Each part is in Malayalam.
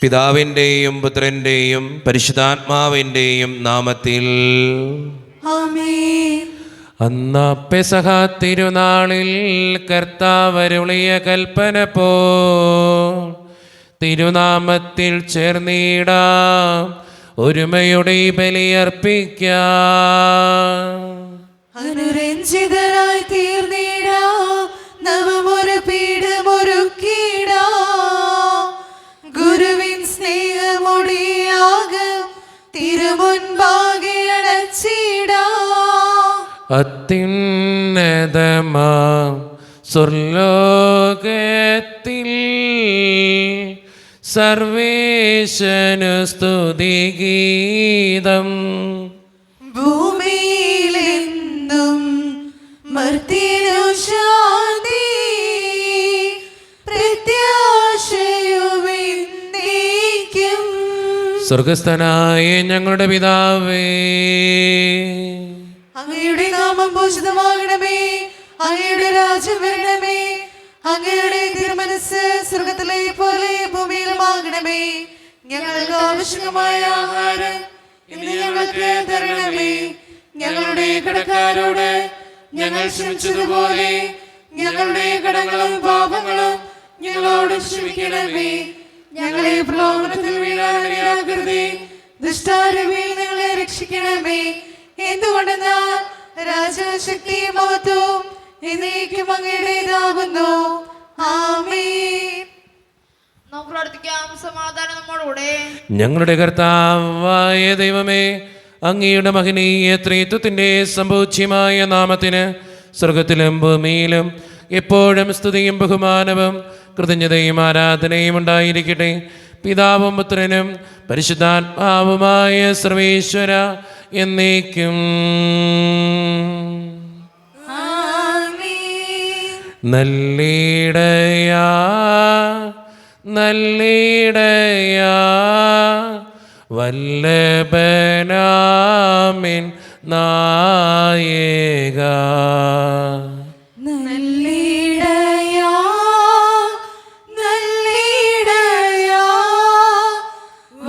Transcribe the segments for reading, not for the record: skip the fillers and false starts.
പിതാവിൻ്റെയും പുത്രൻ്റെയും പരിശുദ്ധാത്മാവിൻ്റെയും നാമത്തിൽ ആമേൻ. അന്നാ പെസഹ തിരുനാളിൽ കർത്താവരുളിയ കൽപ്പന പോ തിരുനാമത്തിൽ ചേർന്നിടാം, ഒരുമയുടെ ബലിയർപ്പിക്കാം. അനുരഞ്ജിതരായി തീർന്നിടാം, നവമൊരു പീഠമൊരുക്കിടാം. ഗുരുവിൻ സ്നേഹമൊടിയാകും തിരുമുൻപാകെ അടച്ചിടാം. അത്യുന്നതമാം സ്വർലോകത്തിൽ സർവേശനു സ്തുതിഗീതം. ഭൂമിയിലെന്നും മർത്യനു ശാന്തി, പ്രത്യാശയുമെന്നേക്കും. സ്വർഗസ്ഥനായ ഞങ്ങളുടെ പിതാവേ, അങ്ങയുടെ നാമം പൂജിതമാകണമേ, അങ്ങയുടെ രാജ്യം വരണമേ, അങ്ങയുടെ തിരുമനസ്സ് സ്വർഗത്തിലെ പോലെ ഭൂമിയിലുമാകണമേ. ഞങ്ങൾക്ക് ആവശ്യമായ ആഹാരം ഇന്ന് ഞങ്ങൾക്ക് തരണമേ. ഞങ്ങളുടെ കടക്കാരോട് ഞങ്ങൾ ക്ഷമിച്ചതുപോലെ ഞങ്ങളുടെ കടങ്ങളും പാപങ്ങളും ഞങ്ങളോട് ക്ഷമിക്കണമേ. ഞങ്ങളെ പ്രലോഭനത്തിൽ വീഴാനിടയാക്കരുതേ, ദുഷ്ടാരൂപിയിൽ ഞങ്ങളെ രക്ഷിക്കണമേ. എന്തുകൊണ്ടെന്നാൽ രാജശക്തിയും മഹത്വവും എന്നേക്കും അങ്ങയുടേതാകുന്നു. ആമേൻ. നമുക്ക് പ്രാർത്ഥിക്കാം. സമാധാനം നമ്മോടുകൂടെ. ഞങ്ങളുടെ കർത്താവായ ദൈവമേ, അങ്ങയുടെ മഹനീയ ത്രിത്വത്തിൻ്റെ സംഭൂജ്യമായ നാമത്തിന് സ്വർഗത്തിലും ഭൂമിയിലും എപ്പോഴും സ്തുതിയും ബഹുമാനവും കൃതജ്ഞതയും ആരാധനയും ഉണ്ടായിരിക്കട്ടെ. പിതാവും പുത്രനും പരിശുദ്ധാത്മാവുമായ സർവേശ്വര എന്നേക്കും. നല്ലിടയാ നല്ലിടയാ വല്ലഭനാമിൻ നായക. നല്ലിടയാ നല്ലിടയാ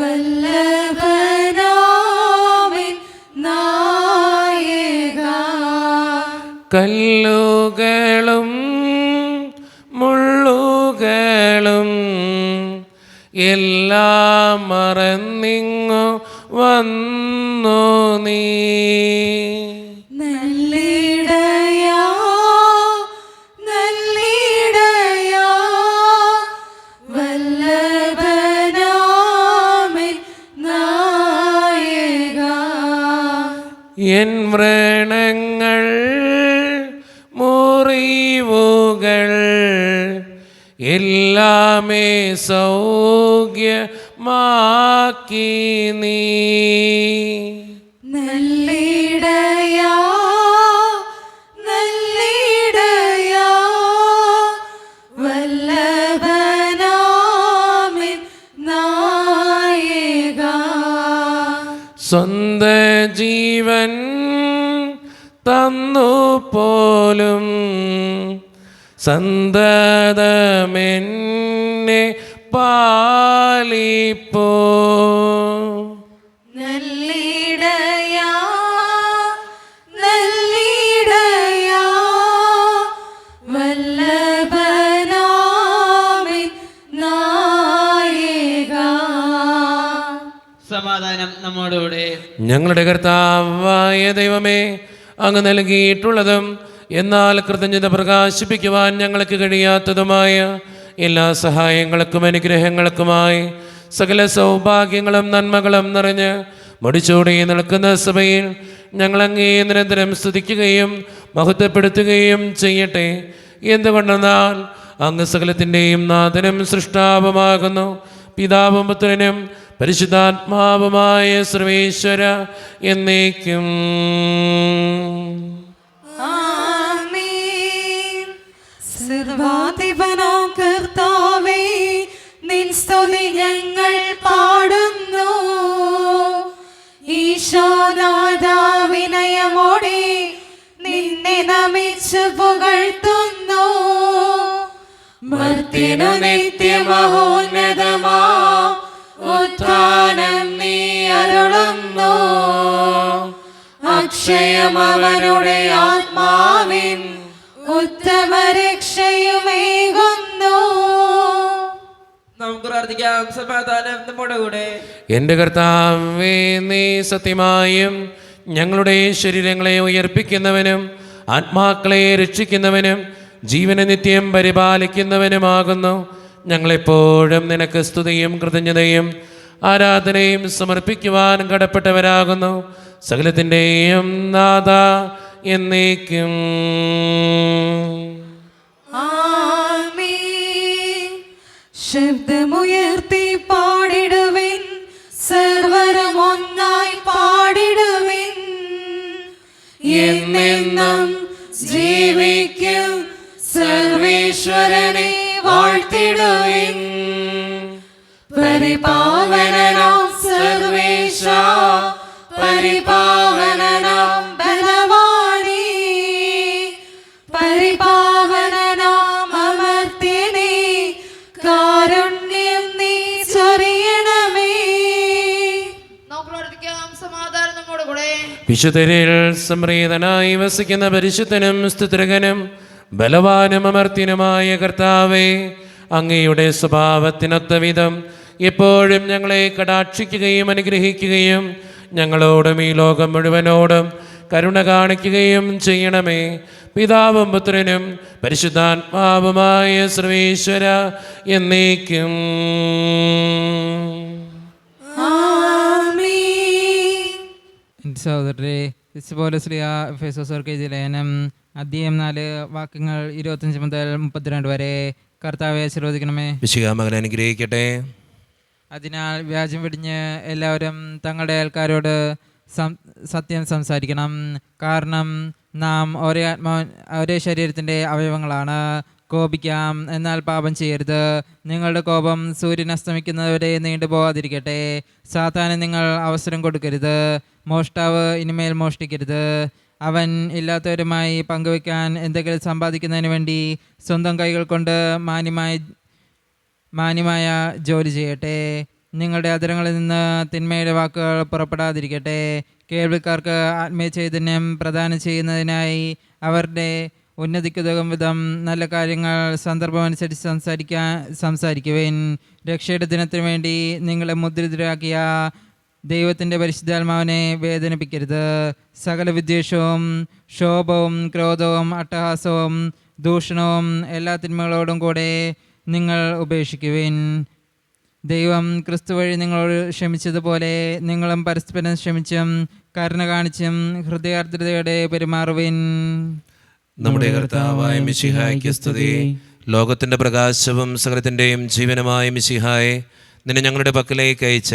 വല്ലഭനാമിൻ നായക. കല്ലുകളും മുള്ളുകളും എല്ലാം മറന്നിങ്ങു വന്നു നീ. നല്ലിടയാ നല്ലിടയാ വല്ലഭനാമിൻ നായക. എൻ വ്രണങ്ങൾ മുറിവുകൾ എല്ലാമേ സൗഖ്യമാക്കി നീ. നല്ലിടയാ നല്ലിടയാ വല്ലഭനാമിൻ നായക. സ്വന്ത ജീവൻ തന്നു പോലും സന്തതമെന്നെ പാലിപ്പോ. നല്ലിടയാ നല്ലിടയാ വല്ലഭനാമിൻ നായക. സമാധാനം നമ്മോടുകൂടെ. ഞങ്ങളുടെ കർത്താവായ ദൈവമേ, അങ്ങ് നൽകിയിട്ടുള്ളതും എന്നാൽ കൃതജ്ഞത പ്രകാശിപ്പിക്കുവാൻ ഞങ്ങൾക്ക് കഴിയാത്തതുമായ എല്ലാ സഹായങ്ങൾക്കും അനുഗ്രഹങ്ങൾക്കുമായി സകല സൗഭാഗ്യങ്ങളും നന്മകളും നിറഞ്ഞ് മുടിച്ചൂടി നിൽക്കുന്ന സഭയിൽ ഞങ്ങളങ്ങേ നിരന്തരം സ്തുതിക്കുകയും മഹത്വപ്പെടുത്തുകയും ചെയ്യട്ടെ. എന്തുകൊണ്ടെന്നാൽ അങ്ങ് സകലത്തിൻ്റെയും നാഥനും സൃഷ്ടാവുമാകുന്നു. പിതാവും പുത്രനും പരിശുദ്ധാത്മാവുമായ സർവേശ്വര എന്നേക്കും. ആമേൻ. സർവാധിപനാം കർത്താവേ, നിൻ സ്തുതി ഞങ്ങൾ പാടുന്നു. ഈശോനാഥാ വിനയമോടെ നിന്നെ നമിച്ചു പുകഴ്ത്തുന്നു. മർത്യനു നിത്യമഹോന്നതമാ ആശ്രയം അവരുടെ ആത്മാവിൻ ഉത്തമ രക്ഷയുമേകുന്നു. നമുക്ക് പ്രാർത്ഥിക്കാം. സമാധാനം നമ്മുടെ കൂടെ. എൻ്റെ കർത്താവേ, നീ സത്യമായും ഞങ്ങളുടെ ശരീരങ്ങളെ ഉയർപ്പിക്കുന്നവനും ആത്മാക്കളെ രക്ഷിക്കുന്നവനും ജീവനെ നിത്യം പരിപാലിക്കുന്നവനുമാകുന്നു. ഞങ്ങളെപ്പോഴും നിനക്ക് സ്തുതിയും കൃതജ്ഞതയും ആരാധനയും സമർപ്പിക്കുവാൻ കടപ്പെട്ടവരാകുന്നു. സകലത്തിൻ്റെയും നാഥ എന്നേക്കും. ആമേൻ. ശബ്ദമുയർത്തി പാടിടുവിൻ, സർവരും ഒന്നായി പാടിടുവിൻ. എന്നെന്നും ജീവിക്കും സർവേശ്വരനെ വാഴ്ത്തിടുവിൻ. പരിപാവനനാം സർവേശ, പരിപാവനനാം ബലവാനേ, പരിപാവനനാം അമർത്യനേ, കാരുണ്യം നീ ചൊരിയണമേ. നമുക്ക് പ്രാർത്ഥിക്കാം. സമാധാനം നമ്മുടെ കൂടെ. വിശുദ്ധരിൽ സംപ്രീതനായി വസിക്കുന്ന പരിശുദ്ധനും സ്തുതിർഗനും ബലവാനും അമർത്യനുമായ കർത്താവേ, അങ്ങയുടെ സ്വഭാവത്തിനൊത്ത വിധം എപ്പോഴും ഞങ്ങളെ കടാക്ഷിക്കുകയും അനുഗ്രഹിക്കുകയും ഞങ്ങളോടും ഈ ലോകം മുഴുവനോടും കരുണ കാണിക്കുകയും ചെയ്യണമേ. പിതാവും പുത്രനും പരിശുദ്ധാത്മാവുമായ സർവേശ്വര എന്നേക്കും. എൻ്റെ സഹോദരരെ, പൗലോസ്ലീഹ എഫെസോസ്യർക്ക് എഴുതിയ ലേഖനം അധ്യായം 4 വാക്യങ്ങൾ 25 മുതൽ 32 വരെ. കർത്താവെ ആശീർവദിക്കണമേ. വിശുദ്ധ മകനെ അനുഗ്രഹിക്കട്ടെ. അതിനാൽ വ്യാജം വെടിഞ്ഞ് എല്ലാവരും തങ്ങളുടെ അയൽക്കാരോട് സത്യം സംസാരിക്കണം. കാരണം നാം ഒരേ ശരീരത്തിൻ്റെ അവയവങ്ങളാണ്. കോപിക്കാം, എന്നാൽ പാപം ചെയ്യരുത്. നിങ്ങളുടെ കോപം സൂര്യൻ അസ്തമിക്കുന്നതുവരെ നീണ്ടുപോകാതിരിക്കട്ടെ. സാത്താന് നിങ്ങൾ അവസരം കൊടുക്കരുത്. മോഷ്ടാവ് ഇനിമേൽ മോഷ്ടിക്കരുത്. അവൻ ഇല്ലാത്തവരുമായി പങ്കുവയ്ക്കാൻ എന്തെങ്കിലും സമ്പാദിക്കുന്നതിന് വേണ്ടി സ്വന്തം കൈകൾ കൊണ്ട് മാന്യമായ ജോലി ചെയ്യട്ടെ. നിങ്ങളുടെ അധരങ്ങളിൽ നിന്ന് തിന്മയുടെ വാക്കുകൾ പുറപ്പെടാതിരിക്കട്ടെ. കേൾവിക്കാർക്ക് ആത്മീയ ചൈതന്യം പ്രദാനം ചെയ്യുന്നതിനായി അവരുടെ ഉന്നതിക്കുതകും വിധം നല്ല കാര്യങ്ങൾ സന്ദർഭമനുസരിച്ച് സംസാരിക്കുവേൻ. രക്ഷയുടെ ദിനത്തിനു വേണ്ടി നിങ്ങളെ മുദ്രിതരാക്കിയ ദൈവത്തിൻ്റെ പരിശുദ്ധാത്മാവിനെ വേദനിപ്പിക്കരുത്. സകല വിദ്വേഷവും ശോഭവും ക്രോധവും അട്ടഹാസവും ദൂഷണവും എല്ലാ തിന്മകളോടും കൂടെ നിങ്ങൾ ഉപേക്ഷിക്കുവിൻ. ദൈവം ക്രിസ്തു വഴി നിങ്ങളോട് ക്ഷമിച്ചതുപോലെ നിങ്ങളും പരസ്പരം ക്ഷമിച്ചും കരുണ കാണിച്ചും ഹൃദയാർദ്രതയോടെ പെരുമാറുവിൻ. നമ്മുടെ കർത്താവായ മിശിഹായ്ക്ക് സ്തുതി. ലോകത്തിൻ്റെ പ്രകാശവും സകലത്തിൻ്റെയും ജീവനുമായ മിശിഹായെ, നിന്നെ ഞങ്ങളുടെ പക്കലേക്ക് അയച്ച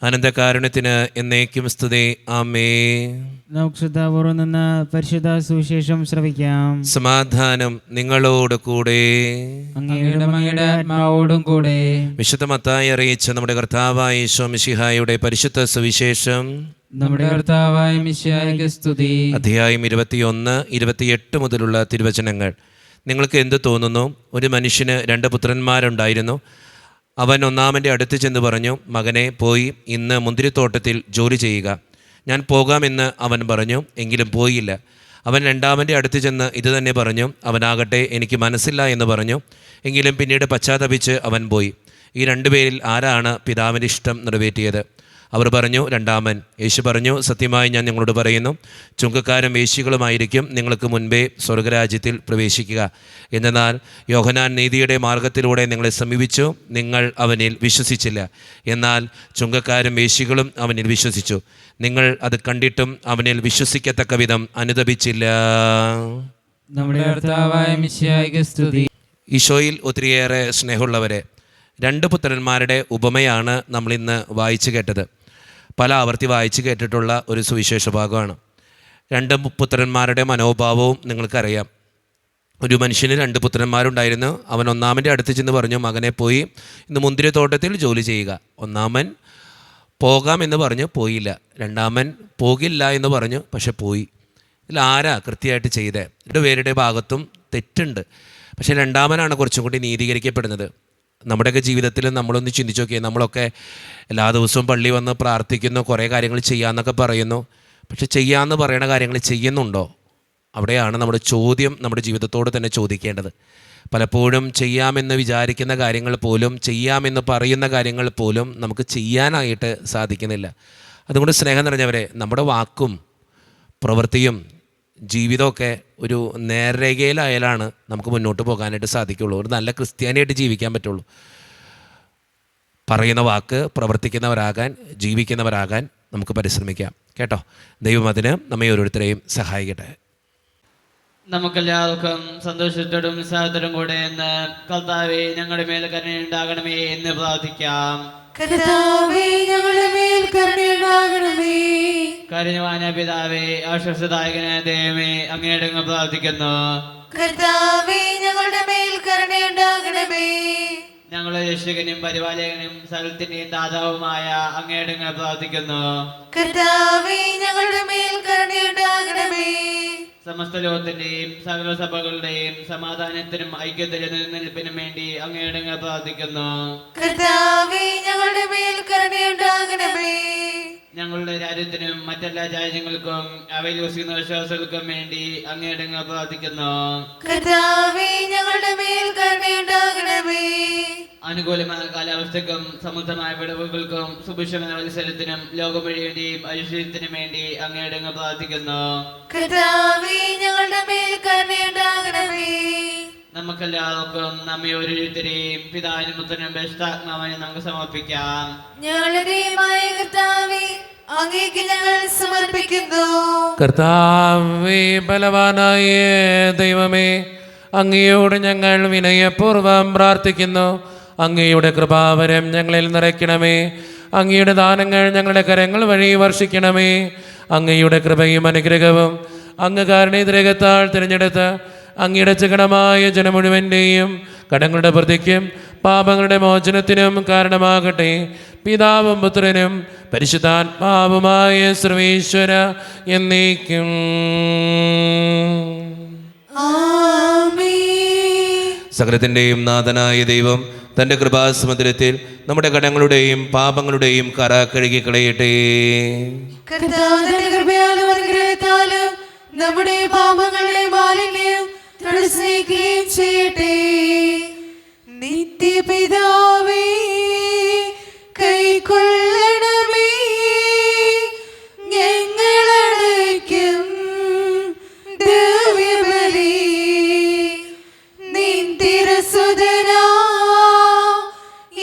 അനന്തകാരുണ്യത്തിന് എന്നേക്കും സ്തുതി. ആമേൻ. നമുക്ക് ശ്രദ്ധാപൂർവം നിന്ന് പരിശുദ്ധ സുവിശേഷം ശ്രവിക്കാം. സമാധാനം നിങ്ങളോട് കൂടെ. അങ്ങയുടെ ആത്മാവോടും കൂടെ. വിശുദ്ധ മത്തായി അറിയിച്ച നമ്മുടെ കർത്താവായ യേശു മിശിഹായുടെ പരിശുദ്ധ സുവിശേഷം നമ്മുടെ കർത്താവായ മിശിഹായ്ക്ക് സ്തുതി. അധ്യായം 21, 28 മുതലുള്ള തിരുവചനങ്ങൾ. നിങ്ങൾക്ക് എന്ത് തോന്നുന്നു? ഒരു മനുഷ്യന് 2 പുത്രന്മാരുണ്ടായിരുന്നു. അവൻ ഒന്നാമൻ്റെ അടുത്ത് ചെന്ന് പറഞ്ഞു, മകനെ, പോയി ഇന്ന് മുന്തിരിത്തോട്ടത്തിൽ ജോലി ചെയ്യുക. ഞാൻ പോകാമെന്ന് അവൻ പറഞ്ഞു, എങ്കിലും പോയില്ല. അവൻ രണ്ടാമൻ്റെ അടുത്ത് ചെന്ന് ഇത് തന്നെ പറഞ്ഞു. അവനാകട്ടെ, എനിക്ക് മനസ്സില്ല എന്ന് പറഞ്ഞു. എങ്കിലും പിന്നീട് പശ്ചാത്തപിച്ച് അവൻ പോയി. ഈ 2 പേരിൽ ആരാണ് പിതാവിൻ്റെ ഇഷ്ടം നിറവേറ്റിയത്? അവർ പറഞ്ഞു, രണ്ടാമൻ. യേശു പറഞ്ഞു, സത്യമായി ഞാൻ നിങ്ങളോട് പറയുന്നു, ചുങ്കക്കാരും വേശ്യകളുമായിരിക്കും നിങ്ങൾക്ക് മുൻപേ സ്വർഗരാജ്യത്തിൽ പ്രവേശിക്കുക. എന്നാൽ യോഹന്നാൻ നീതിയുടെ മാർഗത്തിലൂടെ നിങ്ങളെ സമീപിച്ചു, നിങ്ങൾ അവനിൽ വിശ്വസിച്ചില്ല. എന്നാൽ ചുങ്കക്കാരും വേശ്യകളും അവനിൽ വിശ്വസിച്ചു. നിങ്ങൾ അത് കണ്ടിട്ടും അവനിൽ വിശ്വസിക്കത്തക്ക വിധം അനുതപിച്ചില്ല. നമ്മുടെ കർത്താവായ മിശിഹായ്ക്ക് സ്തുതി. ഈശോയിൽ ഒത്തിരിയേറെ സ്നേഹമുള്ളവരെ, 2 പുത്രന്മാരുടെ ഉപമയാണ് നമ്മളിന്ന് വായിച്ചു കേട്ടത്. പല ആവർത്തി വായിച്ചു കേട്ടിട്ടുള്ള ഒരു സുവിശേഷ ഭാഗമാണ്. 2 പുത്രന്മാരുടെ മനോഭാവവും നിങ്ങൾക്കറിയാം. ഒരു മനുഷ്യന് 2 പുത്രന്മാരുണ്ടായിരുന്നു. അവൻ ഒന്നാമൻ്റെ അടുത്ത് ചെന്ന് പറഞ്ഞു, മകനെ, പോയി ഇന്ന് മുന്തിരിത്തോട്ടത്തിൽ ജോലി ചെയ്യുക. ഒന്നാമൻ പോകാമെന്ന് പറഞ്ഞു, പോയില്ല. രണ്ടാമൻ പോകില്ല എന്ന് പറഞ്ഞു, പക്ഷെ പോയി. ഇതിൽ ആരാ കൃത്യമായിട്ട് ചെയ്തത്? 2 പേരുടെ ഭാഗത്തും തെറ്റുണ്ട്. പക്ഷേ രണ്ടാമനാണ് കുറച്ചും കൂടി നീതീകരിക്കപ്പെടുന്നത്. നമ്മുടെയൊക്കെ ജീവിതത്തിൽ നമ്മളൊന്ന് ചിന്തിച്ച് നോക്കിയാൽ, നമ്മളൊക്കെ എല്ലാ ദിവസവും പള്ളി വന്ന് പ്രാർത്ഥിക്കുന്നു, കുറേ കാര്യങ്ങൾ ചെയ്യാമെന്നൊക്കെ പറയുന്നു. പക്ഷെ ചെയ്യാമെന്ന് പറയുന്ന കാര്യങ്ങൾ ചെയ്യുന്നുണ്ടോ? അവിടെയാണ് നമ്മുടെ ചോദ്യം നമ്മുടെ ജീവിതത്തോട് തന്നെ ചോദിക്കേണ്ടത്. പലപ്പോഴും ചെയ്യാമെന്ന് വിചാരിക്കുന്ന കാര്യങ്ങൾ പോലും, ചെയ്യാമെന്ന് പറയുന്ന കാര്യങ്ങൾ പോലും നമുക്ക് ചെയ്യാനായിട്ട് സാധിക്കുന്നില്ല. അതുകൊണ്ട് സ്നേഹം നിറഞ്ഞവരെ, നമ്മുടെ വാക്കും പ്രവൃത്തിയും ജീവിതമൊക്കെ ഒരു നേർരേഖയിലായാലാണ് നമുക്ക് മുന്നോട്ട് പോകാനായിട്ട് സാധിക്കുള്ളൂ. ഒരു നല്ല ക്രിസ്ത്യാനിയായിട്ട് ജീവിക്കാൻ പറ്റുള്ളൂ. പറയുന്ന വാക്ക് പ്രവർത്തിക്കുന്നവരാകാൻ, ജീവിക്കുന്നവരാകാൻ നമുക്ക് പരിശ്രമിക്കാം കേട്ടോ. ദൈവം അതിന് നമ്മെ ഓരോരുത്തരെയും സഹായിക്കട്ടെ. നമുക്കെല്ലാവർക്കും സന്തോഷത്തോടും ഉത്സാഹത്തോടും കൂടെ എന്ന് കർത്താവേ ഞങ്ങളുടെ മേൽ കരുണയുണ്ടാകണമേ എന്ന് പ്രാർത്ഥിക്കാം. കർത്താവേ ഞങ്ങളുടെ മേൽ കരുണയുണ്ടാകണമേ. കരുണവാന പിതാവേ, ആശ്വാസദായകനായ ദൈവമേ, അങ്ങയുടെ അങ്ങ് പ്രാർത്ഥിക്കുന്നു. കർത്താവേ ഞങ്ങളുടെ മേൽ കരുണയുണ്ടാകണമേ. ഞങ്ങളുടെ രക്ഷകനും പരിപാലകനും സകലത്തിന്റെയും ദാതാവുമായ അങ്ങയുടെ അങ്ങ് പ്രാർത്ഥിക്കുന്നു. കർത്താവേ ഞങ്ങളുടെ മേൽ കരുണയുണ്ടാകണമേ. സമസ്ത ലോകത്തിന്റെയും സകല സഭകളുടെയും സമാധാനത്തിനും ഐക്യത്തിനും നിലനിൽപ്പിനും വേണ്ടി അങ്ങയുടെ അങ്ങ് പ്രാർത്ഥിക്കുന്നു. കർത്താവേ ഞങ്ങളുടെ മേൽ കരുണയുണ്ടാകണമേ. ഞങ്ങളുടെ രാജ്യത്തിനും മറ്റെല്ലാ രാജ്യങ്ങൾക്കും അവയിൽ വസിക്കുന്ന വിശ്വാസികൾക്കും വേണ്ടി അങ്ങയുടെ അങ്ങ് പ്രാർത്ഥിക്കുന്നു. കർത്താവേ ഞങ്ങളുടെ മേൽ കരുണയുണ്ടാകണമേ. അനുകൂലമായ കാലാവസ്ഥക്കും സമൃദ്ധമായ വിളവുകൾക്കും സുഭിക്ഷമായ മത്സരത്തിനും ലോകം മുഴുവന്റെയും ഐശ്വര്യത്തിനും വേണ്ടി അങ്ങയുടെ അങ്ങ് പ്രാർത്ഥിക്കുന്നു. കർത്താവേ ഞങ്ങളുടെ മേൽ കരുണയുണ്ടാകണമേ. നമുക്കെല്ലാവർക്കും നമ്മെ ഓരോരുത്തരെയും പിതാവിനും പുത്രനും പരിശുദ്ധാത്മാവിനും നമുക്ക് സമർപ്പിക്കാം. ഞങ്ങളുടെ ദൈവമായ കർത്താവേ, അങ്ങേക്ക് ഞങ്ങൾ സമർപ്പിക്കുന്നു. കർത്താവേ, ബലവാനായ ദൈവമേ, അങ്ങയോട് ഞങ്ങൾ വിനയപൂർവ്വം പ്രാർത്ഥിക്കുന്നു. അങ്ങയുടെ കൃപാവരം ഞങ്ങളിൽ നിറയ്ക്കണമേ. അങ്ങയുടെ ദാനങ്ങൾ ഞങ്ങളുടെ കരങ്ങൾ വഴി വർഷിക്കണമേ. അങ്ങയുടെ കൃപയും അനുഗ്രഹവും അങ്ങ് കാരുണ്യതിരകത്താൽ തിരഞ്ഞെടുത്ത് അങ്ങയുടെ ചികണമായ ജനം മുഴുവൻ്റെയും കടങ്ങളുടെ പ്രതിക്കും പാപങ്ങളുടെ മോചനത്തിനും കാരണമാകട്ടെ. പിതാവും പുത്രനും പരിശുദ്ധാത്മാവുമായ സർവേശ്വര എന്നേക്കും. സകലത്തിൻ്റെയും നാഥനായ ദൈവം തൻ്റെ കൃപാസമുദ്രത്തിൽ നമ്മുടെ കടങ്ങളുടെയും പാപങ്ങളുടെയും കറ കഴുകിക്കളയട്ടെ. കർത്താവിന്റെ കൃപയാലും അനുഗ്രഹത്താലും നമ്മുടെ പാപങ്ങളുടെ മാലിന്യം തുടച്ചുനീക്കുകയും ചെയ്യട്ടെ. നിത്യപിതാവേ, കൈക്കൊള്ളണമേ ഞങ്ങളടയ്ക്കും ദിവ്യബലി. നിൻ തിരുസുതനാ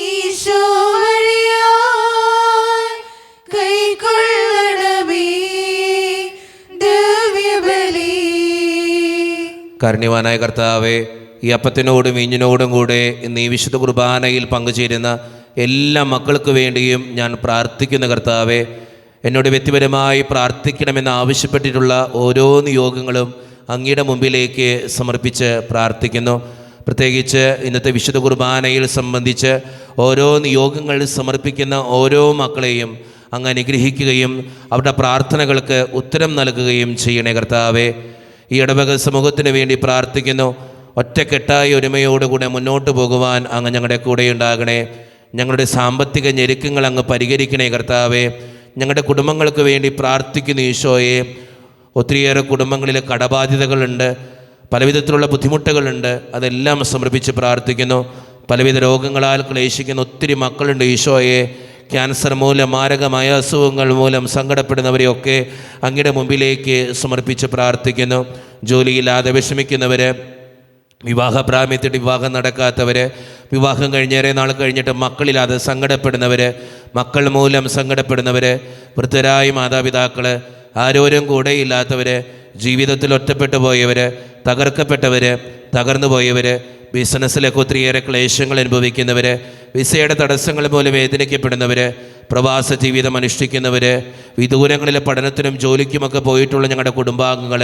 ഈശോ വഴിയാൽ കൈക്കൊള്ളണമേ ദിവ്യബലി. കാരുണ്യവാനായ കർത്താവേ, ഈ അപ്പത്തിനോടും വീഞ്ഞിനോടും കൂടെ ഇന്ന് ഈ വിശുദ്ധ കുർബാനയിൽ പങ്കുചേരുന്ന എല്ലാ മക്കൾക്ക് വേണ്ടിയും ഞാൻ പ്രാർത്ഥിക്കുന്ന കർത്താവേ, എന്നോട് വ്യക്തിപരമായി പ്രാർത്ഥിക്കണമെന്ന് ആവശ്യപ്പെട്ടിട്ടുള്ള ഓരോ നിയോഗങ്ങളും അങ്ങയുടെ മുമ്പിലേക്ക് സമർപ്പിച്ച് പ്രാർത്ഥിക്കുന്നു. പ്രത്യേകിച്ച് ഇന്നത്തെ വിശുദ്ധ കുർബാനയിൽ സംബന്ധിച്ച് ഓരോ നിയോഗങ്ങൾ സമർപ്പിക്കുന്ന ഓരോ മക്കളെയും അങ്ങ് അനുഗ്രഹിക്കുകയും അവരുടെ പ്രാർത്ഥനകൾക്ക് ഉത്തരം നൽകുകയും ചെയ്യണേ കർത്താവേ. ഈ ഇടവക സമൂഹത്തിന് വേണ്ടി പ്രാർത്ഥിക്കുന്നു. ഒറ്റക്കെട്ടായി ഒരുമയോടുകൂടെ മുന്നോട്ട് പോകുവാൻ അങ്ങ് ഞങ്ങളുടെ കൂടെ ഉണ്ടാകണേ. ഞങ്ങളുടെ സാമ്പത്തിക ഞെരുക്കങ്ങൾ അങ്ങ് പരിഹരിക്കണേ കർത്താവേ. ഞങ്ങളുടെ കുടുംബങ്ങൾക്ക് വേണ്ടി പ്രാർത്ഥിക്കുന്നു ഈശോയെ. ഒത്തിരിയേറെ കുടുംബങ്ങളിൽ കടബാധ്യതകളുണ്ട്, പലവിധത്തിലുള്ള ബുദ്ധിമുട്ടുകളുണ്ട്. അതെല്ലാം സമർപ്പിച്ച് പ്രാർത്ഥിക്കുന്നു. പലവിധ രോഗങ്ങളാൽ ക്ലേശിക്കുന്ന ഒത്തിരി മക്കളുണ്ട് ഈശോയെ. ക്യാൻസർ മൂലം, മാരകമായ അസുഖങ്ങൾ മൂലം സങ്കടപ്പെടുന്നവരെയൊക്കെ അങ്ങയുടെ മുമ്പിലേക്ക് സമർപ്പിച്ച് പ്രാർത്ഥിക്കുന്നു. ജോലിയില്ലാതെ വിഷമിക്കുന്നവർ, വിവാഹപ്രായമെത്തിയിട്ട് വിവാഹം നടക്കാത്തവർ, വിവാഹം കഴിഞ്ഞേറെ നാൾ കഴിഞ്ഞിട്ട് മക്കളില്ലാതെ സങ്കടപ്പെടുന്നവർ, മക്കൾ മൂലം സങ്കടപ്പെടുന്നവർ, വൃദ്ധരായ മാതാപിതാക്കൾ, ആരോരും കൂടെയില്ലാത്തവർ, ജീവിതത്തിൽ ഒറ്റപ്പെട്ടു പോയവർ, തകർക്കപ്പെട്ടവർ, തകർന്നു പോയവർ, ബിസിനസ്സിലൊക്കെ ഒത്തിരിയേറെ ക്ലേശങ്ങൾ അനുഭവിക്കുന്നവർ, വിസയുടെ തടസ്സങ്ങൾ മൂലം വേദനിക്കപ്പെടുന്നവർ, പ്രവാസ ജീവിതം അനുഷ്ഠിക്കുന്നവർ, വിദൂരങ്ങളിലെ പഠനത്തിനും ജോലിക്കുമൊക്കെ പോയിട്ടുള്ള ഞങ്ങളുടെ കുടുംബാംഗങ്ങൾ,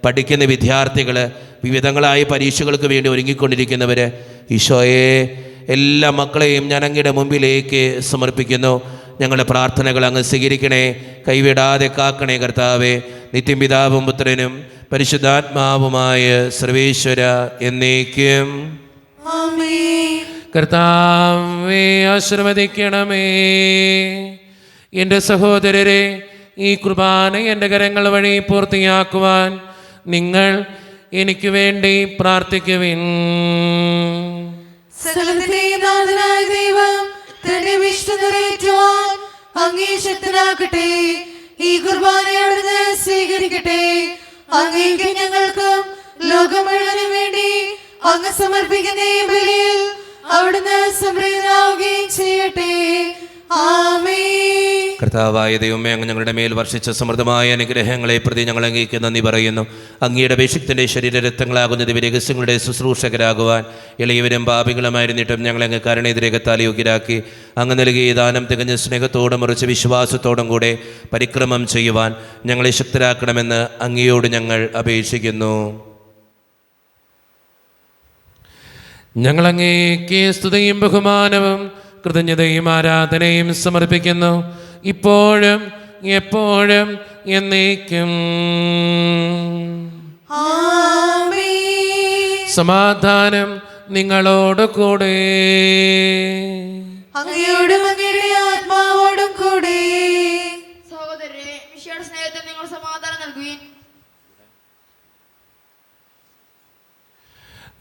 പഠിക്കുന്ന വിദ്യാർത്ഥികൾ, വിവിധങ്ങളായ പരീക്ഷകൾക്ക് വേണ്ടി ഒരുങ്ങിക്കൊണ്ടിരിക്കുന്നവർ, ഈശോയെ എല്ലാ മക്കളെയും ഞാൻ അങ്ങയുടെ മുമ്പിലേക്ക് സമർപ്പിക്കുന്നു. ഞങ്ങളുടെ പ്രാർത്ഥനകൾ അങ്ങ് സ്വീകരിക്കണേ, കൈവിടാതെ കാക്കണേ കർത്താവേ. നിത്യം പിതാവും പുത്രനും പരിശുദ്ധാത്മാവുമായ സർവേശ്വര എന്നേക്കും. കർത്താവേ, ആശീർവദിക്കണമേ. എൻ്റെ സഹോദരരെ, ഈ കുർബാന എൻ്റെ കരങ്ങൾ വഴി പൂർത്തിയാക്കുവാൻ നിങ്ങൾ എനിക്ക് വേണ്ടി പ്രാർത്ഥിക്കുവിൻ. സകലത്തിന്റെയും നാഥനായ ദൈവം തന്റെ വിഷ്ണു നിറവേറ്റുവാൻ അങ്ങേ ശക്തനാക്കട്ടെ. ഈ കുർബാനയോടുന്ന് സ്വീകരിക്കട്ടെ. അങ്ങേക്ക് ഞങ്ങൾക്കും ലോകം മുഴുവനും വേണ്ടി അങ്ങ് സമർപ്പിക്കുന്ന ഈ ബലിയിൽ അവിടുന്ന് സംപ്രീതനാവുകയും ചെയ്യട്ടെ. ആമേൻ. കർത്താവായ ദൈവമേ, അങ്ങ് ഞങ്ങളുടെ മേൽ വർഷിച്ച സമൃദ്ധമായ അനുഗ്രഹങ്ങളെ പ്രതി ഞങ്ങൾ അങ്ങേക്ക് നന്ദി പറയുന്നു. അങ്ങയുടെ അഭിഷിക്തൻ്റെ ശരീരരക്തങ്ങളാകുന്ന ദിവ്യരഹസ്യങ്ങളുടെ ശുശ്രൂഷകരാകുവാൻ എളിയവരും പാപികളുമായിരുന്നിട്ടും ഞങ്ങളെ അങ്ങ് കരുണേതിരകത്താൽ യോഗ്യരാക്കി അങ്ങ് നൽകിയ ദാനം തികഞ്ഞ സ്നേഹത്തോടും ഉറച്ച വിശ്വാസത്തോടും കൂടെ പരിക്രമം ചെയ്യുവാൻ ഞങ്ങളെ ശക്തരാക്കണമെന്ന് അങ്ങയോട് ഞങ്ങൾ അപേക്ഷിക്കുന്നു. ഞങ്ങളങ്ങേക്ക് സ്തുതിയും ബഹുമാനവും കൃതജ്ഞതയും ആരാധനയും സമർപ്പിക്കുന്നു, ഇപ്പോഴും എപ്പോഴും എന്നേക്കും. ആമേൻ. സമാധാനം നിങ്ങളോട് കൂടെ. അങ്ങയോടും അങ്ങയുടെ ആത്മാവോടും കൂടെ. സഹോദരരെ, മിശിഹായുടെ സ്നേഹത്തിൽ നിങ്ങൾ സമാധാനം നൽകുകയും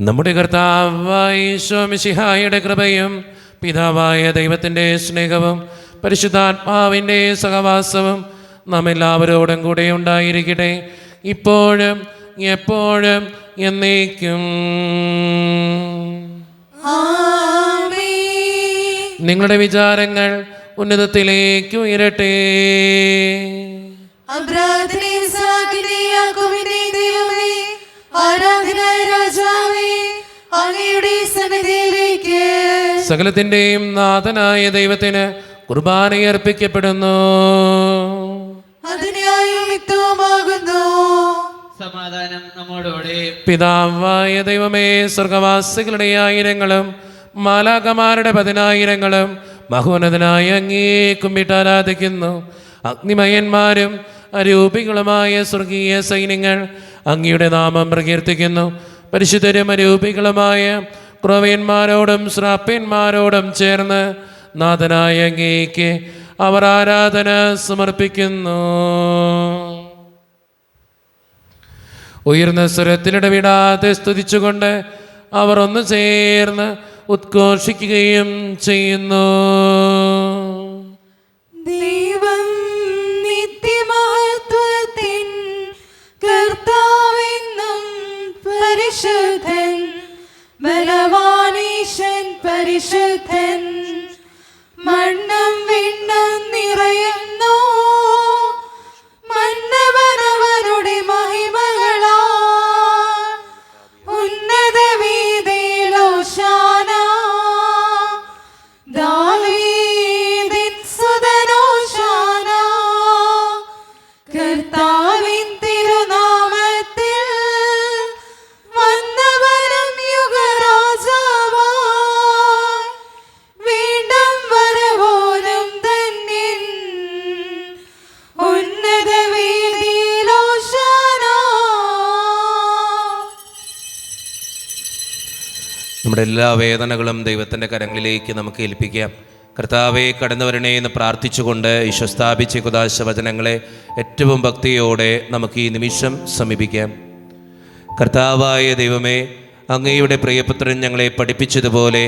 നമ്മുടെ കർത്താവായ ഈശോ മിശിഹായുടെ കൃപയും പിതാവായ ദൈവത്തിൻ്റെ സ്നേഹവും പരിശുദ്ധാത്മാവിൻ്റെ സഹവാസവും നാം എല്ലാവരോടും കൂടെ ഉണ്ടായിരിക്കട്ടെ, ഇപ്പോഴും എപ്പോഴും എന്നേക്കും. ആമേൻ. നിങ്ങളുടെ വിചാരങ്ങൾ ഉന്നതത്തിലേക്ക് ഉയരട്ടെ. അബ്രാഹത്തിന്റെയും ഇസ്ഹാക്കിന്റെയും യാക്കോബിന്റെയും ദൈവമേ, ആരാധനായ രാജാവേ, അങ്ങയുടെ സന്നിധിയിലേക്ക് സകലത്തിൻ്റെയും നാഥനായ ദൈവത്തിന് കുർബാനയർപ്പിക്കപ്പെടുന്നു. അതിനായും യുക്തവുമാകുന്നു. സമാധാനം നമ്മോടുകൂടെ. പിതാവായ ദൈവമേ, സ്വർഗവാസികളുടെ ആയിരങ്ങളും മാലാകമാരുടെ 10,000 മഹോന്നതനായ അങ്ങേ കുമ്പിട്ട് ആരാധിക്കുന്നു. അഗ്നിമയന്മാരും അരൂപികളുമായ സ്വർഗീയ സൈന്യങ്ങൾ അങ്ങയുടെ നാമം പ്രകീർത്തിക്കുന്നു. പരിശുദ്ധരും അരൂപികളുമായ ക്രവ്യന്മാരോടും ശ്രാപ്യന്മാരോടും ചേർന്ന് നാഥനായ അങ്ങേക്ക് അവർ ആരാധന സമർപ്പിക്കുന്നു. ഉയർന്ന സ്വരത്തിലിടവിടാതെ സ്തുതിച്ചുകൊണ്ട് അവർ ഒന്ന് ചേർന്ന് ഉദ്ഘോഷിക്കുകയും ചെയ്യുന്നു. ദൈവം നിത്യമഹത്വത്തിൻ കർത്താവെന്നും പരിശുദ്ധൻ, ബലവാനീശൻ പരിശുദ്ധൻ, മണ്ണും വിണ്ണും നിറയുന്നു മന്നവനവരുടെ മഹിമകളാ. ഉന്നത വീതിയിലോശാന, ദാവീദിൻ സുതനോശാന. കർത്താവിൻ തിരുനാമത്തിൽ വന്നവരും യുഗരാജാവായി, വീണ്ടും വരവോനും ധന്യൻ. ഉന്നത വീതിയിലോശാന. നമ്മുടെ എല്ലാ വേദനകളും ദൈവത്തിൻ്റെ കരങ്ങളിലേക്ക് നമുക്ക് ഏൽപ്പിക്കാം. കർത്താവെ, കടന്നു വരണേ എന്ന് പ്രാർത്ഥിച്ചുകൊണ്ട് ഈശോ സ്ഥാപിച്ച കുദാശ വചനങ്ങളെ ഏറ്റവും ഭക്തിയോടെ നമുക്ക് ഈ നിമിഷം സമീപിക്കാം. കർത്താവായ ദൈവമേ, അങ്ങയുടെ പ്രിയപുത്രൻ ഞങ്ങളെ പഠിപ്പിച്ചതുപോലെ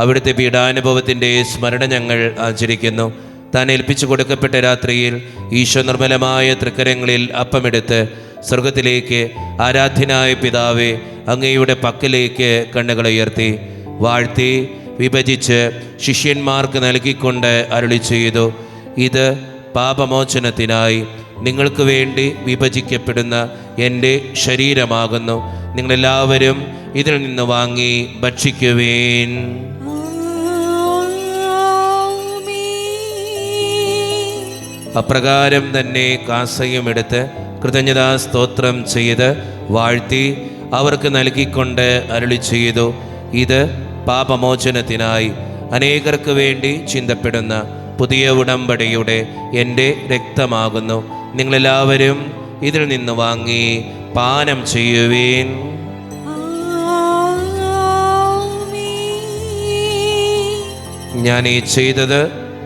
അവിടുത്തെ പീഡാനുഭവത്തിൻ്റെ സ്മരണ ഞങ്ങൾ ആചരിക്കുന്നു. താൻ ഏൽപ്പിച്ചു കൊടുക്കപ്പെട്ട രാത്രിയിൽ ഈശോ നിർമ്മലമായ തൃക്കരങ്ങളിൽ അപ്പമെടുത്ത് സ്വർഗത്തിലേക്ക് ആരാധ്യനായ പിതാവേ അങ്ങയുടെ പക്കലേക്ക് കണ്ണുകൾ ഉയർത്തി വാഴ്ത്തി വിഭജിച്ച് ശിഷ്യന്മാർക്ക് നൽകിക്കൊണ്ട് അരുളി ചെയ്തു, ഇത് പാപമോചനത്തിനായി നിങ്ങൾക്ക് വേണ്ടി വിഭജിക്കപ്പെടുന്ന എൻ്റെ ശരീരമാകുന്നു. നിങ്ങളെല്ലാവരും ഇതിൽ നിന്ന് വാങ്ങി ഭക്ഷിക്കുവേൻ. അപ്രകാരം തന്നെ കാസയും എടുത്ത് കൃതജ്ഞതാ സ്തോത്രം ചെയ്ത് വാഴ്ത്തി അവർക്ക് നൽകിക്കൊണ്ട് അരുളി ചെയ്തു, ഇത് പാപമോചനത്തിനായി അനേകർക്ക് വേണ്ടി ചിന്തപ്പെടുന്ന പുതിയ ഉടമ്പടിയുടെ എൻ്റെ രക്തമാകുന്നു. നിങ്ങളെല്ലാവരും ഇതിൽ നിന്ന് വാങ്ങി പാനം ചെയ്യുവേൻ. ഞാൻ ഈ ചെയ്തത്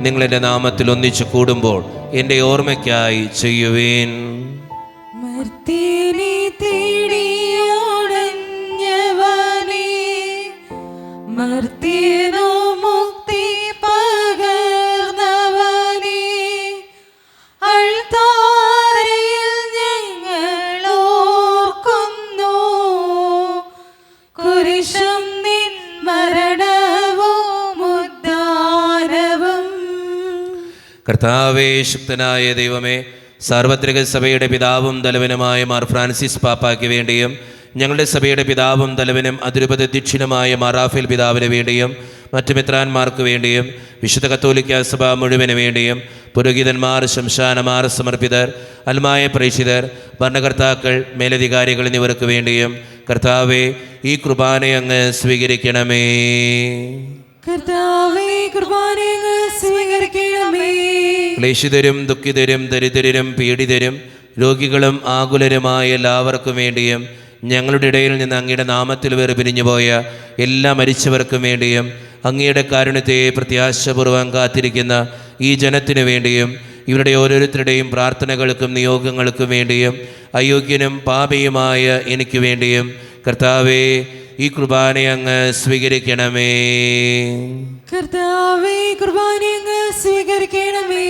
നിങ്ങളെൻ്റെ നാമത്തിൽ ഒന്നിച്ചു കൂടുമ്പോൾ എൻ്റെ ഓർമ്മയ്ക്കായി ചെയ്യുവേൻ. മർത്യനെ തേടിയോടഞ്ഞവനേ, മർത്യനു മുക്തി പകർന്നവനേ, അൾത്താരയിൽ ഞങ്ങൾ ഓർക്കുന്നു കുരിശും നിൻ മരണവും ഉദ്ധാനവും. കർത്താവേ, ശക്തനായ ദൈവമേ, സാർവത്രിക സഭയുടെ പിതാവും തലവനുമായ മാർ ഫ്രാൻസിസ് പാപ്പായ്ക്ക് വേണ്ടിയും ഞങ്ങളുടെ സഭയുടെ പിതാവും തലവനും അതിരൂപതധ്യക്ഷനുമായ മാർ റാഫേൽ പിതാവിന് വേണ്ടിയും മറ്റു മിത്രാന്മാർക്ക് വേണ്ടിയും വിശുദ്ധ കത്തോലിക്ക സഭ മുഴുവന് വേണ്ടിയും പുരോഹിതന്മാർ, ശംശാനമാർ, സമർപ്പിതർ, അൽമായ പ്രേക്ഷിതർ, ഭരണകർത്താക്കൾ, മേലധികാരികൾ എന്നിവർക്ക് വേണ്ടിയും കർത്താവെ ഈ കുർബാന അങ്ങ് സ്വീകരിക്കണമേ. കർത്താവേ, കുർബാന അങ്ങ് സ്വീകരിക്കണമേ. ക്ലേശിതരും ദുഃഖിതരും ദരിദ്രരും പീഡിതരും രോഗികളും ആകുലരുമായ എല്ലാവർക്കും വേണ്ടിയും ഞങ്ങളുടെ ഇടയിൽ നിന്ന് അങ്ങയുടെ നാമത്തിൽ വേർപിരിഞ്ഞുപോയ എല്ലാ മരിച്ചവർക്കും വേണ്ടിയും അങ്ങയുടെ കാരുണ്യത്തെ പ്രത്യാശപൂർവ്വം കാത്തിരിക്കുന്ന ഈ ജനത്തിനു വേണ്ടിയും ഇവരുടെ ഓരോരുത്തരുടെയും പ്രാർത്ഥനകൾക്കും നിയോഗങ്ങൾക്കും വേണ്ടിയും അയോഗ്യനും പാപിയുമായ എനിക്ക് വേണ്ടിയും കർത്താവേ ഈ കുർബാന അങ്ങ് സ്വീകരിക്കണമേ. കർത്താവേ, കുർബാന അങ്ങ് സ്വീകരിക്കണമേ.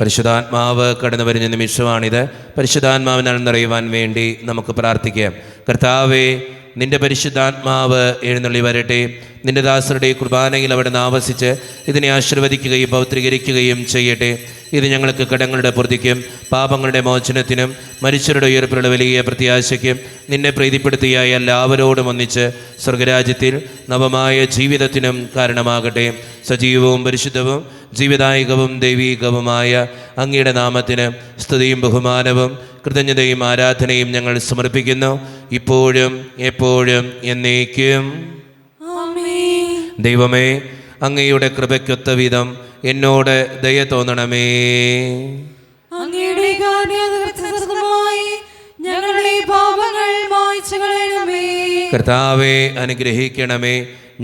പരിശുദ്ധാത്മാവ് കടന്നു വരുന്ന നിമിഷമാണിത്. പരിശുദ്ധാത്മാവിനാൽ നിറയുവാൻ വേണ്ടി നമുക്ക് പ്രാർത്ഥിക്കാം. കർത്താവേ, നിന്റെ പരിശുദ്ധാത്മാവ് എഴുന്നള്ളി വരട്ടെ. നിന്റെ ദാസരുടെ കുർബാനയിൽ അവിടെ ആവസിച്ച് ഇതിനെ ആശീർവദിക്കുകയും പൗത്രീകരിക്കുകയും ചെയ്യട്ടെ. ഇത് ഞങ്ങൾക്ക് കടങ്ങളുടെ പൂർത്തിക്കും പാപങ്ങളുടെ മോചനത്തിനും മരിച്ചവരുടെ ഉയർപ്പിലുള്ള വലിയ പ്രത്യാശയ്ക്കും നിന്നെ പ്രീതിപ്പെടുത്തിയ എല്ലാവരോടും ഒന്നിച്ച് സ്വർഗരാജ്യത്തിൽ നവമായ ജീവിതത്തിനും കാരണമാകട്ടെ. സജീവവും പരിശുദ്ധവും ജീവദായകവും ദൈവീകവുമായ അങ്ങയുടെ നാമത്തിന് സ്തുതിയും ബഹുമാനവും കൃതജ്ഞതയും ആരാധനയും ഞങ്ങൾ സമർപ്പിക്കുന്നു, ഇപ്പോഴും എപ്പോഴും എന്നേക്കും. ദൈവമേ, അങ്ങയുടെ കൃപയ്ക്കൊത്ത വിധം എന്നോട് ദയ തോന്നണമേ. അങ്ങയുടെ കാരുണ്യമായി ഞങ്ങളുടെ പാപങ്ങൾ മായ്ച്ചു കളയണമേ. കർത്താവെ അനുഗ്രഹിക്കണമേ.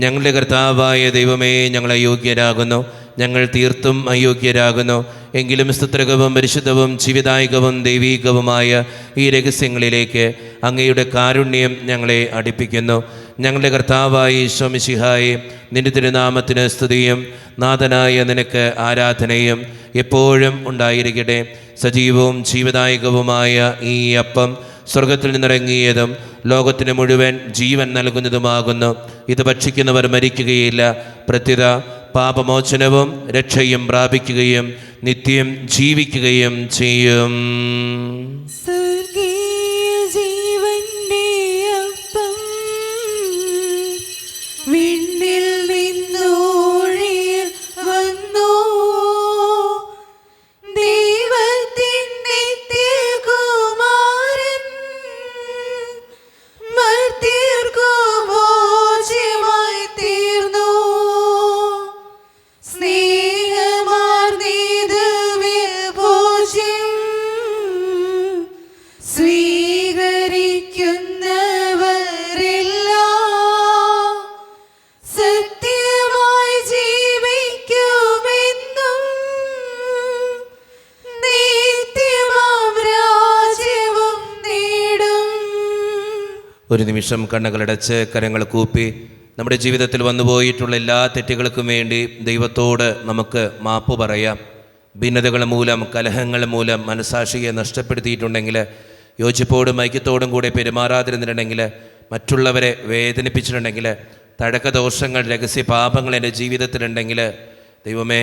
ഞങ്ങളുടെ കർത്താവായ ദൈവമേ, ഞങ്ങൾ അയോഗ്യരാകുന്നു, ഞങ്ങൾ തീർത്തും അയോഗ്യരാകുന്നു. എങ്കിലും സ്തുത്രകവും പരിശുദ്ധവും ജീവിതായകവും ദൈവീകവുമായ ഈ രഹസ്യങ്ങളിലേക്ക് അങ്ങയുടെ കാരുണ്യം ഞങ്ങളെ അടുപ്പിക്കുന്നു. ഞങ്ങളുടെ കർത്താവായ ഈശോ മിശിഹായെ, നിന്റെ തിരുനാമത്തിന് സ്തുതിയും നാഥനായ നിനക്ക് ആരാധനയും എപ്പോഴും ഉണ്ടായിരിക്കട്ടെ. സജീവവും ജീവദായകവുമായ ഈ അപ്പം സ്വർഗത്തിൽ നിന്നിറങ്ങിയതും ലോകത്തിന് മുഴുവൻ ജീവൻ നൽകുന്നതുമാകുന്നു. ഇത് ഭക്ഷിക്കുന്നവർ മരിക്കുകയില്ല, പ്രത്യുത പാപമോചനവും രക്ഷയും പ്രാപിക്കുകയും നിത്യം ജീവിക്കുകയും ചെയ്യും. സ്വർഗീയ ജീവന്റെ അപ്പം വിണ്ണിൽ നിന്നൂഴിൽ വന്നു, ദൈവത്തിന്റെ നിത്യകുമാരൻ മർത്യർക്കു ഭോജ്യമായി തീർന്നു. സ്നേഹമാർന്നീത് ഭോജ്യം സ്വീകരിക്കുന്നവരെല്ലാം സത്യമായി ജീവിക്കുമെന്നും നിത്യമാം രാജ്യവും നേടും. ഒരു നിമിഷം കണ്ണുകളടച്ച് കരങ്ങൾ കൂപ്പി നമ്മുടെ ജീവിതത്തിൽ വന്നുപോയിട്ടുള്ള എല്ലാ തെറ്റുകൾക്കും വേണ്ടി ദൈവത്തോട് നമുക്ക് മാപ്പ് പറയാം. ഭിന്നതകൾ മൂലം, കലഹങ്ങൾ മൂലം മനസാക്ഷിയെ നഷ്ടപ്പെടുത്തിയിട്ടുണ്ടെങ്കിൽ, യോജിപ്പോടും ഐക്യത്തോടും കൂടെ പെരുമാറാതിരുന്നിട്ടുണ്ടെങ്കിൽ, മറ്റുള്ളവരെ വേദനിപ്പിച്ചിട്ടുണ്ടെങ്കിൽ, തഴക്കദോഷങ്ങൾ, രഹസ്യ പാപങ്ങൾ എൻ്റെ ജീവിതത്തിലുണ്ടെങ്കിൽ, ദൈവമേ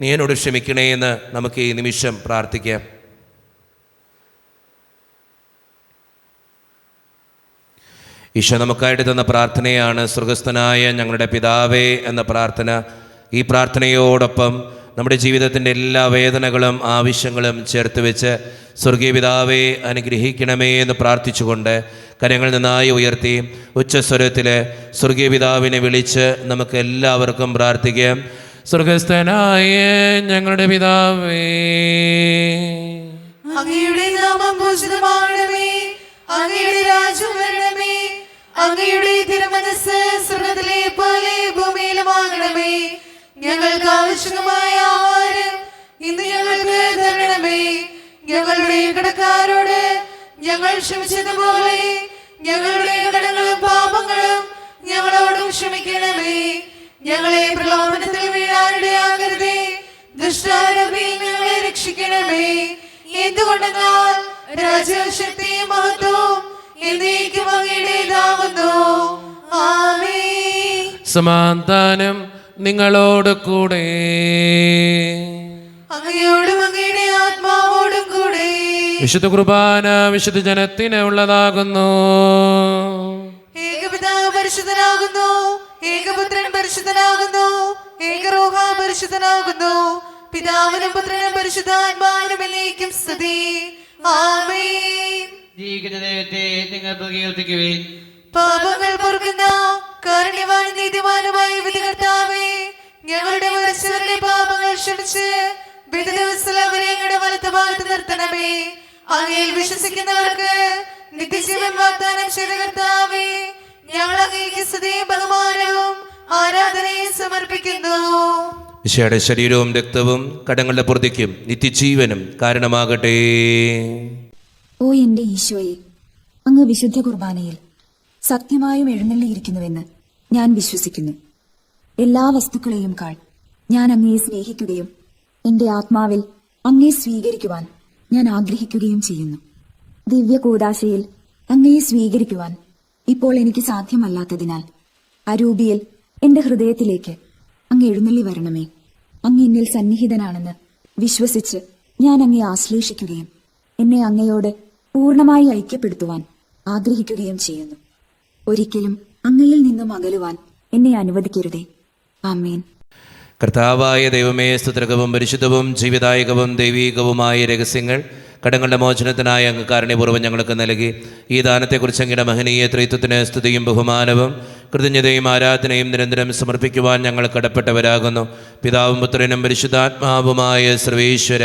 നീ എന്നോട് ക്ഷമിക്കണേ എന്ന് നമുക്ക് ഈ നിമിഷം പ്രാർത്ഥിക്കാം. ഈശോ നമുക്കായിട്ട് തന്ന പ്രാർത്ഥനയാണ് സ്വർഗസ്ഥനായ ഞങ്ങളുടെ പിതാവേ എന്ന പ്രാർത്ഥന. ഈ പ്രാർത്ഥനയോടൊപ്പം നമ്മുടെ ജീവിതത്തിൻ്റെ എല്ലാ വേദനകളും ആവശ്യങ്ങളും ചേർത്ത് വെച്ച് സ്വർഗീയ പിതാവേ അനുഗ്രഹിക്കണമേ എന്ന് പ്രാർത്ഥിച്ചുകൊണ്ട് കരങ്ങൾ നന്നായി ഉയർത്തി ഉച്ചസ്വരത്തിൽ സ്വർഗീയ പിതാവിനെ വിളിച്ച് നമുക്ക് എല്ലാവർക്കും പ്രാർത്ഥിക്കാം. സ്വർഗസ്ഥനായ ഞങ്ങളുടെ പിതാവേ, അങ്ങയുടെ നാമം പൂജിതമാകണമേ, അങ്ങയുടെ രാജ്യം വരണമേ, അങ്ങയുടെ തിരുമനസ്സ് സ്വർഗ്ഗത്തിലെ പോലെ ഭൂമിയിലുമാകണമേ. ഞങ്ങൾക്ക് ആവശ്യമായ ആഹാരം ഇന്ന് ഞങ്ങൾക്ക് തരണമേ. കടക്കാരോട് ഞങ്ങൾ ക്ഷമിച്ചതുപോലെ ഞങ്ങളുടെ കടങ്ങളും പാപങ്ങളും ഞങ്ങളോടും ക്ഷമിക്കണമേ. ഞങ്ങളെ പ്രലോഭനത്തിൽ വീഴാനിടയാകരുതേ, ദുഷ്ടാരൂപിയിൽ ഞങ്ങളെ രക്ഷിക്കണമേ. എന്തുകൊണ്ടെന്നാൽ രാജ്യവും ശക്തിയും മഹത്വവും എന്നേക്കും അങ്ങയുടേതാകുന്നു. ആമേൻ. സമാധാനം നിങ്ങളോട് കൂടെ. അങ്ങയോടും അങ്ങയുടെ ആത്മാവോടും കൂടെ. വിശുദ്ധ കുർബാന വിശുദ്ധ ജനത്തിന് ഉള്ളതാകുന്നു. ഏകപിതാവ് പരിശുദ്ധനാകുന്നു, ഏകപുത്രൻ പരിശുദ്ധനാകുന്നു, ഏകറൂഹ പരിശുദ്ധനാകുന്നു. പിതാവിനും പുത്രനും പരിശുദ്ധാത്മാവിനും എന്നേക്കും സ്തുതി. ആമേൻ. ജീവിക്കുന്ന ദൈവത്തെ നിങ്ങൾ പ്രകീർത്തിക്കുവിൻ. പാപങ്ങൾ പൊറുക്കുന്ന കാരുണ്യവാൻ നീതിമാനുമായ വിധികർത്താവേ, ഞങ്ങളുടെ മരിച്ചവരുടെ പാപങ്ങൾ ക്ഷമിച്ച് അവരെ ഞങ്ങളുടെ വലത്ത് ഭാഗത്ത് നിർത്തണമേ. അങ്ങയിൽ വിശ്വസിക്കുന്നവർക്ക് നിത്യജീവൻ വാഗ്ദാനം ചെയ്ത കർത്താവേ, ഞങ്ങൾ അങ്ങേക്ക് സ്തുതിയും ബഹുമാനവും ആരാധനയും സമർപ്പിക്കുന്നു. ഈശോയുടെ ശരീരവും രക്തവും കടങ്ങളുടെ പൂർത്തിക്കും നിത്യജീവനും കാരണമാകട്ടെ. ഓ എന്റെ ഈശോയെ, അങ്ങ് വിശുദ്ധ കുർബാനയിൽ സത്യമായും എഴുന്നള്ളിയിരിക്കുന്നുവെന്ന് ഞാൻ വിശ്വസിക്കുന്നു. എല്ലാ വസ്തുക്കളെയും കാൾ ഞാൻ അങ്ങയെ സ്നേഹിക്കുകയും എന്റെ ആത്മാവിൽ അങ്ങയെ സ്വീകരിക്കുവാൻ ഞാൻ ആഗ്രഹിക്കുകയും ചെയ്യുന്നു. ദിവ്യ കൂദാശയിൽ അങ്ങയെ സ്വീകരിക്കുവാൻ ഇപ്പോൾ എനിക്ക് സാധ്യമല്ലാത്തതിനാൽ അരൂപിയിൽ എന്റെ ഹൃദയത്തിലേക്ക് അങ്ങ് എഴുന്നള്ളി വരണമേ. അങ്ങ് എന്നിൽ സന്നിഹിതനാണെന്ന് വിശ്വസിച്ച് ഞാൻ അങ്ങയെ ആശ്ലേഷിക്കുകയും എന്നെ അങ്ങയോട് പൂർണ്ണമായി ഐക്യപ്പെടുത്തുവാൻ ആഗ്രഹിക്കുകയും ചെയ്യുന്നു. ഒരിക്കലും അങ്ങയിൽ നിന്നും അകലുവാൻ എന്നെ അനുവദിക്കരുതേ. ആമേൻ. കർത്താവായ ദൈവമേ, സ്തുത്രകവും പരിശുദ്ധവും ജീവിതായകവും ദൈവീകവുമായ രഹസ്യങ്ങൾ കടങ്ങളുടെ മോചനത്തിനായ അങ്ങ് കാരുണ്യപൂർവ്വം ഞങ്ങൾക്ക് നൽകി. ഈ ദാനത്തെക്കുറിച്ച് അങ്ങയുടെ മഹനീയ ത്രിത്വത്തിന് സ്തുതിയും ബഹുമാനവും കൃതജ്ഞതയും ആരാധനയും നിരന്തരം സമർപ്പിക്കുവാൻ ഞങ്ങൾ കടപ്പെട്ടവരാകുന്നു. പിതാവും പുത്രനും പരിശുദ്ധാത്മാവുമായ സർവേശ്വര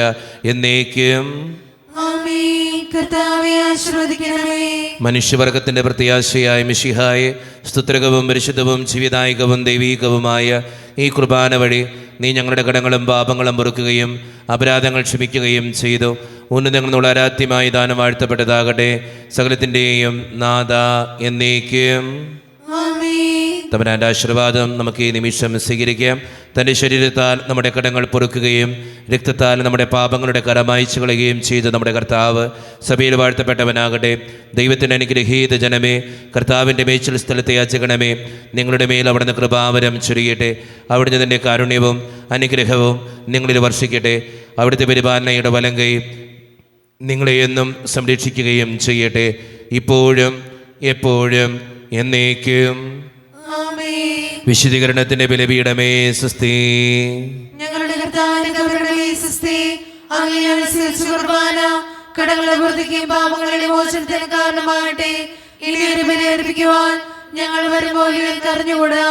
എന്നേക്കും. മനുഷ്യവർഗത്തിന്റെ പ്രത്യാശയായ മിശിഹായെ, സ്തുത്രകവും പരിശുദ്ധവും ജീവിതായികവും ദൈവീകവുമായ ഈ കുർബാന വഴി നീ ഞങ്ങളുടെ കടങ്ങളും പാപങ്ങളും പൊറുക്കുകയും അപരാധങ്ങൾ ക്ഷമിക്കുകയും ചെയ്തു. ഉന്നതങ്ങളുള്ള ആരാധ്യമായി ദാനം വാഴ്ത്തപ്പെട്ടതാകട്ടെ. സകലത്തിൻ്റെയും നാഥ എന്നേക്കും. തമ്പുരാന്റെ ആശീർവാദം നമുക്ക് ഈ നിമിഷം സ്വീകരിക്കാം. തൻ്റെ ശരീരത്താൽ നമ്മുടെ കടങ്ങൾ പൊറുക്കുകയും രക്തത്താൽ നമ്മുടെ പാപങ്ങളുടെ കര മായ്ച്ചു കളയുകയും ചെയ്ത് നമ്മുടെ കർത്താവ് സഭയിൽ വാഴ്ത്തപ്പെട്ടവനാകട്ടെ. ദൈവത്തിൻ്റെ അനുഗ്രഹീത ജനമേ, കർത്താവിൻ്റെ മേച്ചിൽ സ്ഥലത്തെ യാചകണമേ. നിങ്ങളുടെ മേൽ അവിടുന്ന് കൃപാവരം ചൊരിയട്ടെ. അവിടുന്ന് തൻ്റെ കാരുണ്യവും അനുഗ്രഹവും നിങ്ങളിൽ വർഷിക്കട്ടെ. അവിടുത്തെ പരിപാലനയുടെ വലങ്കൈ നിങ്ങളെ എന്നും സംരക്ഷിക്കുകയും ചെയ്യട്ടെ, ഇപ്പോഴും എപ്പോഴും എന്നേക്കും. വിശുദ്ധീകരണത്തിന്റെ ബലിപീഠമേ സ്വസ്തി. ഞങ്ങളുടെ കർത്താവിന്റെ സ്വസ്തി. അങ്ങനെയനുസരിച്ച് കുർബാന കടങ്ങളെ പൂർത്തിക്കും പാപങ്ങളുടെ മോചനത്തിന് കാരണമാകട്ടെ. ഇനിയൊരു ബലി അർപ്പിക്കുവാൻ ഞങ്ങൾ വരുമ്പോൾ അറിഞ്ഞുകൂടാ.